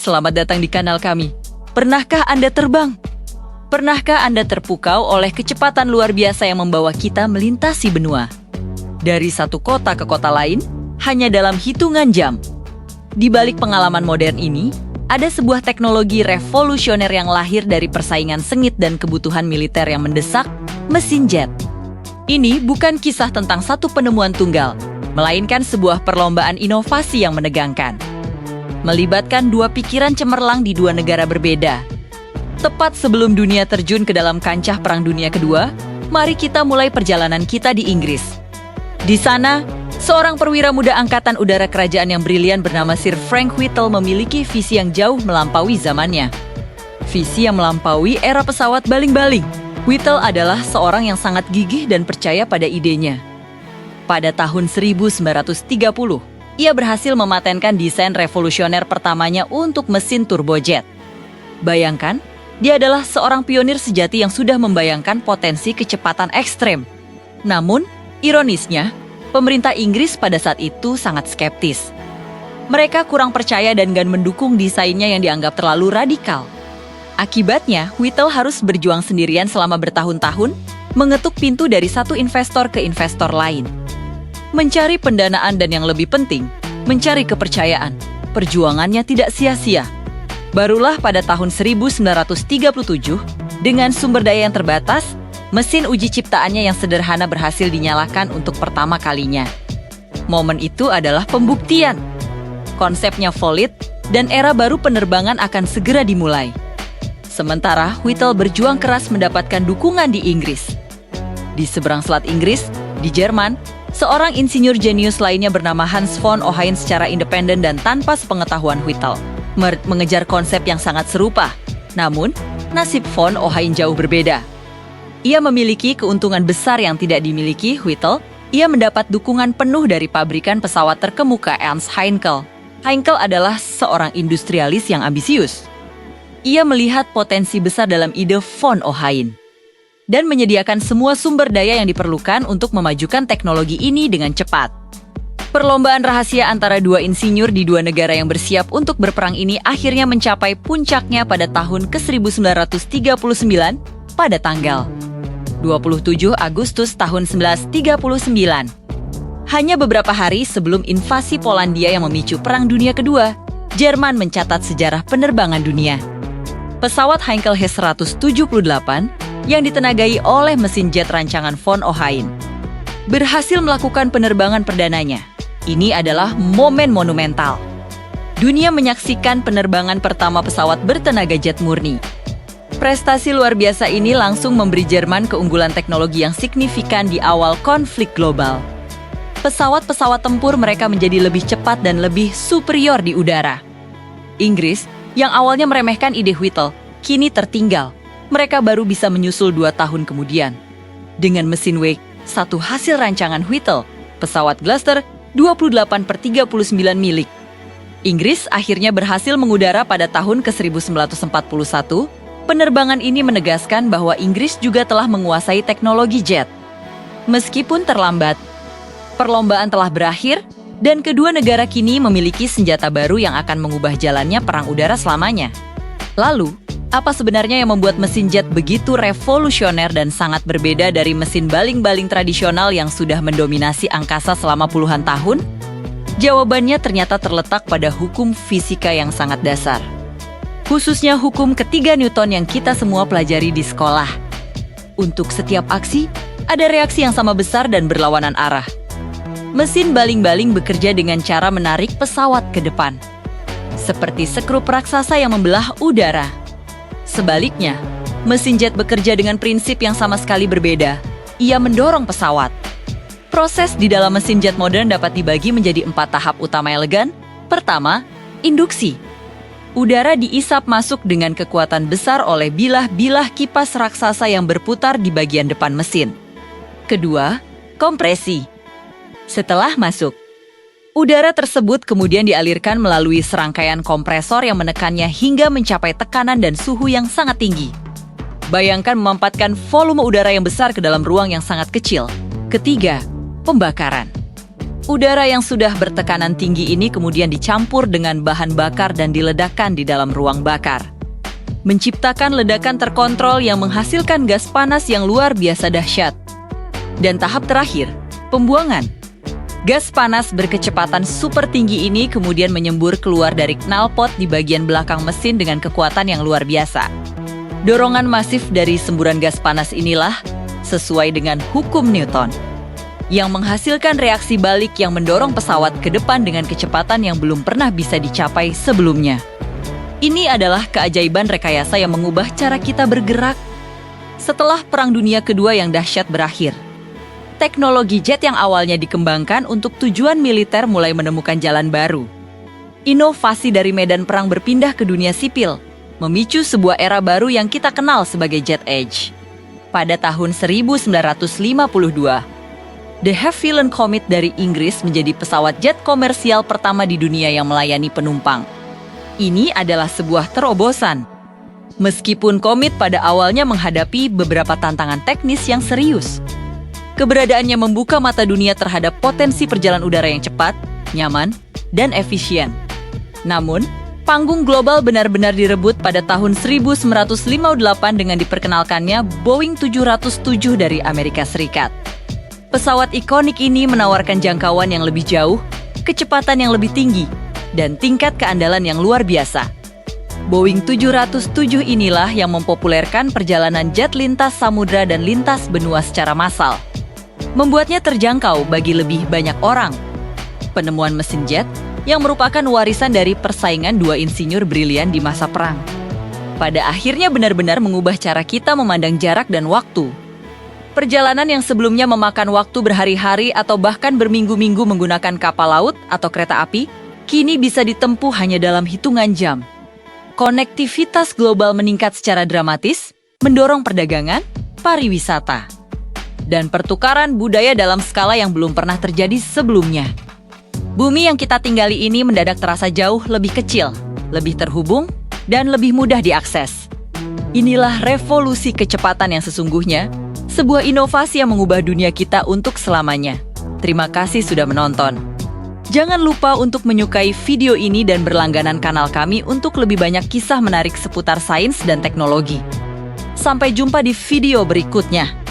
selamat datang di kanal kami. Pernahkah Anda terbang? Pernahkah Anda terpukau oleh kecepatan luar biasa yang membawa kita melintasi benua? Dari satu kota ke kota lain, hanya dalam hitungan jam. Di balik pengalaman modern ini, ada sebuah teknologi revolusioner yang lahir dari persaingan sengit dan kebutuhan militer yang mendesak, mesin jet. Ini bukan kisah tentang satu penemuan tunggal, melainkan sebuah perlombaan inovasi yang menegangkan. Melibatkan dua pikiran cemerlang di dua negara berbeda. Tepat sebelum dunia terjun ke dalam kancah Perang Dunia Kedua, mari kita mulai perjalanan kita di Inggris. Di sana, seorang perwira muda Angkatan Udara Kerajaan yang brilian bernama Sir Frank Whittle memiliki visi yang jauh melampaui zamannya. Visi yang melampaui era pesawat baling-baling. Whittle adalah seorang yang sangat gigih dan percaya pada idenya. Pada tahun 1930, ia berhasil mematenkan desain revolusioner pertamanya untuk mesin turbojet. Bayangkan, dia adalah seorang pionir sejati yang sudah membayangkan potensi kecepatan ekstrem. Namun, ironisnya, pemerintah Inggris pada saat itu sangat skeptis. Mereka kurang percaya dan enggan mendukung desainnya yang dianggap terlalu radikal. Akibatnya, Whittle harus berjuang sendirian selama bertahun-tahun, mengetuk pintu dari satu investor ke investor lain. Mencari pendanaan dan yang lebih penting, mencari kepercayaan. Perjuangannya tidak sia-sia. Barulah pada tahun 1937, dengan sumber daya yang terbatas, mesin uji ciptaannya yang sederhana berhasil dinyalakan untuk pertama kalinya. Momen itu adalah pembuktian. Konsepnya valid, dan era baru penerbangan akan segera dimulai. Sementara Whittle berjuang keras mendapatkan dukungan di Inggris. Di seberang selat Inggris, di Jerman, seorang insinyur jenius lainnya bernama Hans von Ohain secara independen dan tanpa sepengetahuan Whittle mengejar konsep yang sangat serupa. Namun, nasib von Ohain jauh berbeda. Ia memiliki keuntungan besar yang tidak dimiliki Whittle. Ia mendapat dukungan penuh dari pabrikan pesawat terkemuka Ernst Heinkel. Heinkel adalah seorang industrialis yang ambisius. Ia melihat potensi besar dalam ide von Ohain dan menyediakan semua sumber daya yang diperlukan untuk memajukan teknologi ini dengan cepat. Perlombaan rahasia antara dua insinyur di dua negara yang bersiap untuk berperang ini akhirnya mencapai puncaknya pada tahun ke-1939 pada tanggal 27 Agustus tahun 1939. Hanya beberapa hari sebelum invasi Polandia yang memicu Perang Dunia Kedua, Jerman mencatat sejarah penerbangan dunia. Pesawat Heinkel He-178 yang ditenagai oleh mesin jet rancangan von Ohain berhasil melakukan penerbangan perdananya. Ini adalah momen monumental. Dunia menyaksikan penerbangan pertama pesawat bertenaga jet murni. Prestasi luar biasa ini langsung memberi Jerman keunggulan teknologi yang signifikan di awal konflik global. Pesawat-pesawat tempur mereka menjadi lebih cepat dan lebih superior di udara. Inggris, yang awalnya meremehkan ide Whittle, kini tertinggal. Mereka baru bisa menyusul 2 tahun kemudian. Dengan mesin Wake, satu hasil rancangan Whittle, pesawat Gloster 28/39 milik. Inggris akhirnya berhasil mengudara pada tahun ke-1941. Penerbangan ini menegaskan bahwa Inggris juga telah menguasai teknologi jet. Meskipun terlambat, perlombaan telah berakhir dan kedua negara kini memiliki senjata baru yang akan mengubah jalannya perang udara selamanya. Lalu, apa sebenarnya yang membuat mesin jet begitu revolusioner dan sangat berbeda dari mesin baling-baling tradisional yang sudah mendominasi angkasa selama puluhan tahun? Jawabannya ternyata terletak pada hukum fisika yang sangat dasar. Khususnya hukum ketiga Newton yang kita semua pelajari di sekolah. Untuk setiap aksi, ada reaksi yang sama besar dan berlawanan arah. Mesin baling-baling bekerja dengan cara menarik pesawat ke depan, seperti sekrup raksasa yang membelah udara. Sebaliknya, mesin jet bekerja dengan prinsip yang sama sekali berbeda. Ia mendorong pesawat. Proses di dalam mesin jet modern dapat dibagi menjadi 4 tahap utama elegan. Pertama, induksi. Udara diisap masuk dengan kekuatan besar oleh bilah-bilah kipas raksasa yang berputar di bagian depan mesin. Kedua, kompresi. Setelah masuk, udara tersebut kemudian dialirkan melalui serangkaian kompresor yang menekannya hingga mencapai tekanan dan suhu yang sangat tinggi. Bayangkan memanfaatkan volume udara yang besar ke dalam ruang yang sangat kecil. Ketiga, pembakaran. Udara yang sudah bertekanan tinggi ini kemudian dicampur dengan bahan bakar dan diledakkan di dalam ruang bakar, menciptakan ledakan terkontrol yang menghasilkan gas panas yang luar biasa dahsyat. Dan tahap terakhir, pembuangan. Gas panas berkecepatan super tinggi ini kemudian menyembur keluar dari knalpot di bagian belakang mesin dengan kekuatan yang luar biasa. Dorongan masif dari semburan gas panas inilah sesuai dengan hukum Newton, yang menghasilkan reaksi balik yang mendorong pesawat ke depan dengan kecepatan yang belum pernah bisa dicapai sebelumnya. Ini adalah keajaiban rekayasa yang mengubah cara kita bergerak. Setelah Perang Dunia Kedua yang dahsyat berakhir, teknologi jet yang awalnya dikembangkan untuk tujuan militer mulai menemukan jalan baru. Inovasi dari medan perang berpindah ke dunia sipil, memicu sebuah era baru yang kita kenal sebagai Jet Age. Pada tahun 1952, De Havilland Comet dari Inggris menjadi pesawat jet komersial pertama di dunia yang melayani penumpang. Ini adalah sebuah terobosan. Meskipun Comet pada awalnya menghadapi beberapa tantangan teknis yang serius, keberadaannya membuka mata dunia terhadap potensi perjalanan udara yang cepat, nyaman, dan efisien. Namun, panggung global benar-benar direbut pada tahun 1958 dengan diperkenalkannya Boeing 707 dari Amerika Serikat. Pesawat ikonik ini menawarkan jangkauan yang lebih jauh, kecepatan yang lebih tinggi, dan tingkat keandalan yang luar biasa. Boeing 707 inilah yang mempopulerkan perjalanan jet lintas samudra dan lintas benua secara massal, membuatnya terjangkau bagi lebih banyak orang. Penemuan mesin jet yang merupakan warisan dari persaingan dua insinyur brilian di masa perang, pada akhirnya benar-benar mengubah cara kita memandang jarak dan waktu. Perjalanan yang sebelumnya memakan waktu berhari-hari atau bahkan berminggu-minggu menggunakan kapal laut atau kereta api, kini bisa ditempuh hanya dalam hitungan jam. Konektivitas global meningkat secara dramatis, mendorong perdagangan, pariwisata, dan pertukaran budaya dalam skala yang belum pernah terjadi sebelumnya. Bumi yang kita tinggali ini mendadak terasa jauh lebih kecil, lebih terhubung, dan lebih mudah diakses. Inilah revolusi kecepatan yang sesungguhnya, sebuah inovasi yang mengubah dunia kita untuk selamanya. Terima kasih sudah menonton. Jangan lupa untuk menyukai video ini dan berlangganan kanal kami untuk lebih banyak kisah menarik seputar sains dan teknologi. Sampai jumpa di video berikutnya.